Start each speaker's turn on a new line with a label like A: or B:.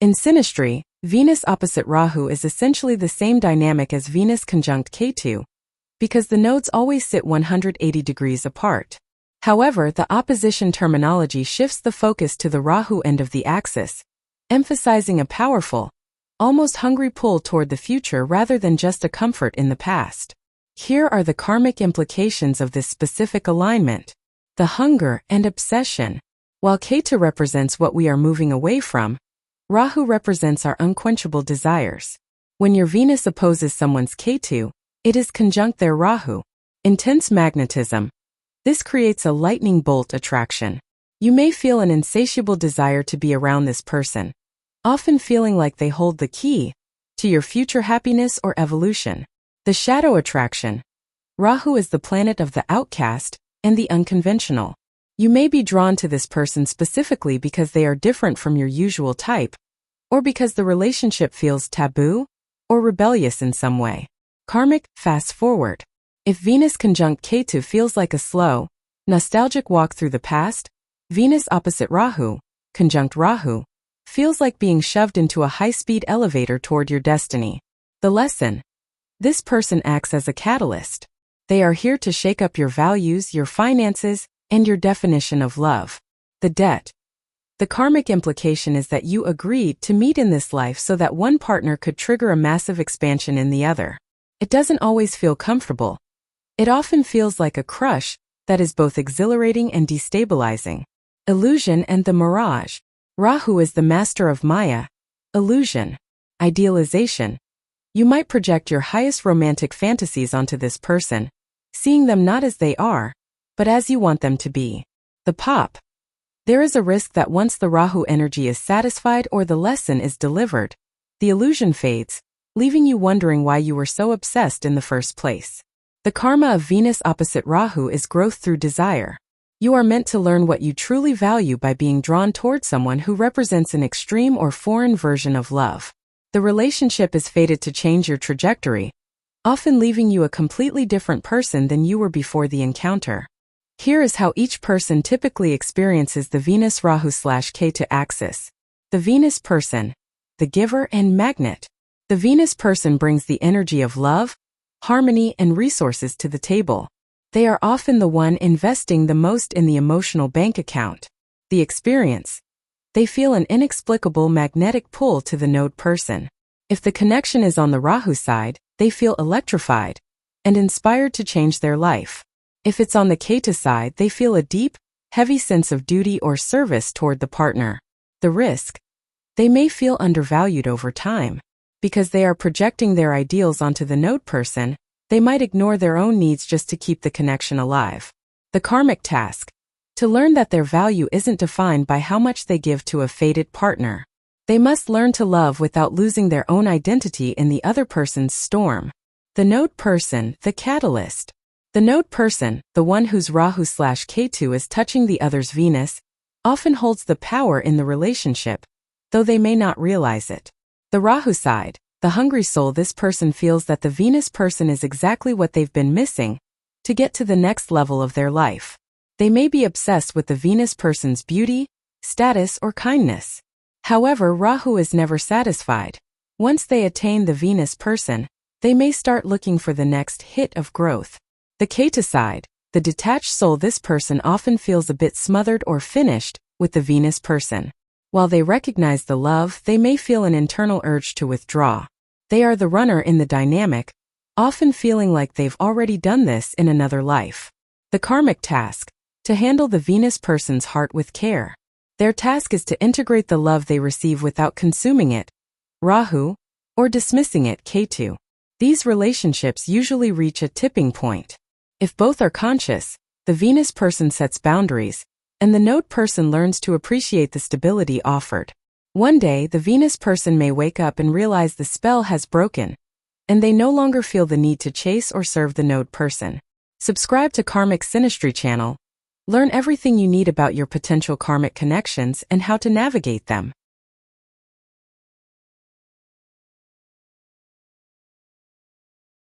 A: In Synastry, Venus opposite Rahu is essentially the same dynamic as Venus conjunct Ketu, because the nodes always sit 180 degrees apart. However, the opposition terminology shifts the focus to the Rahu end of the axis, emphasizing a powerful, almost hungry pull toward the future rather than just a comfort in the past. Here are the karmic implications of this specific alignment. The hunger and obsession. While Ketu represents what we are moving away from, Rahu represents our unquenchable desires. When your Venus opposes someone's Ketu, it is conjunct their Rahu. Intense magnetism. This creates a lightning bolt attraction. You may feel an insatiable desire to be around this person, often feeling like they hold the key to your future happiness or evolution. The shadow attraction. Rahu is the planet of the outcast and the unconventional. You may be drawn to this person specifically because they are different from your usual type, or because the relationship feels taboo or rebellious in some way. Karmic, fast forward. If Venus conjunct Ketu feels like a slow, nostalgic walk through the past, Venus opposite Rahu, conjunct Rahu, feels like being shoved into a high-speed elevator toward your destiny. The lesson. This person acts as a catalyst. They are here to shake up your values, your finances, and your definition of love. The debt. The karmic implication is that you agreed to meet in this life so that one partner could trigger a massive expansion in the other. It doesn't always feel comfortable. It often feels like a crush that is both exhilarating and destabilizing. Illusion and the mirage. Rahu is the master of Maya, illusion, idealization. You might project your highest romantic fantasies onto this person, seeing them not as they are, but as you want them to be. The pop. There is a risk that once the Rahu energy is satisfied or the lesson is delivered, the illusion fades, leaving you wondering why you were so obsessed in the first place. The karma of Venus opposite Rahu is growth through desire. You are meant to learn what you truly value by being drawn toward someone who represents an extreme or foreign version of love. The relationship is fated to change your trajectory, often leaving you a completely different person than you were before the encounter. Here is how each person typically experiences the Venus-Rahu/Ketu axis. The Venus person, the giver and magnet. The Venus person brings the energy of love, harmony, and resources to the table. They are often the one investing the most in the emotional bank account. The experience. They feel an inexplicable magnetic pull to the node person. If the connection is on the Rahu side, they feel electrified and inspired to change their life. If it's on the Ketu side, they feel a deep, heavy sense of duty or service toward the partner. The risk. They may feel undervalued over time. Because they are projecting their ideals onto the node person, they might ignore their own needs just to keep the connection alive. The karmic task. To learn that their value isn't defined by how much they give to a fated partner. They must learn to love without losing their own identity in the other person's storm. The node person, the catalyst. The node person, the one whose Rahu/Ketu is touching the other's Venus, often holds the power in the relationship, though they may not realize it. The Rahu side, the hungry soul. This person feels that the Venus person is exactly what they've been missing to get to the next level of their life. They may be obsessed with the Venus person's beauty, status, or kindness. However, Rahu is never satisfied. Once they attain the Venus person, they may start looking for the next hit of growth. The Ketu side, the detached soul. This person often feels a bit smothered or finished with the Venus person. While they recognize the love, they may feel an internal urge to withdraw. They are the runner in the dynamic, often feeling like they've already done this in another life. The karmic task. To handle the Venus person's heart with care. Their task is to integrate the love they receive without consuming it, Rahu, or dismissing it, Ketu. These relationships usually reach a tipping point. If both are conscious, the Venus person sets boundaries, and the node person learns to appreciate the stability offered. One day, the Venus person may wake up and realize the spell has broken, and they no longer feel the need to chase or serve the node person. Subscribe to KarmicSynastry channel. Learn everything you need about your potential karmic connections and how to navigate them.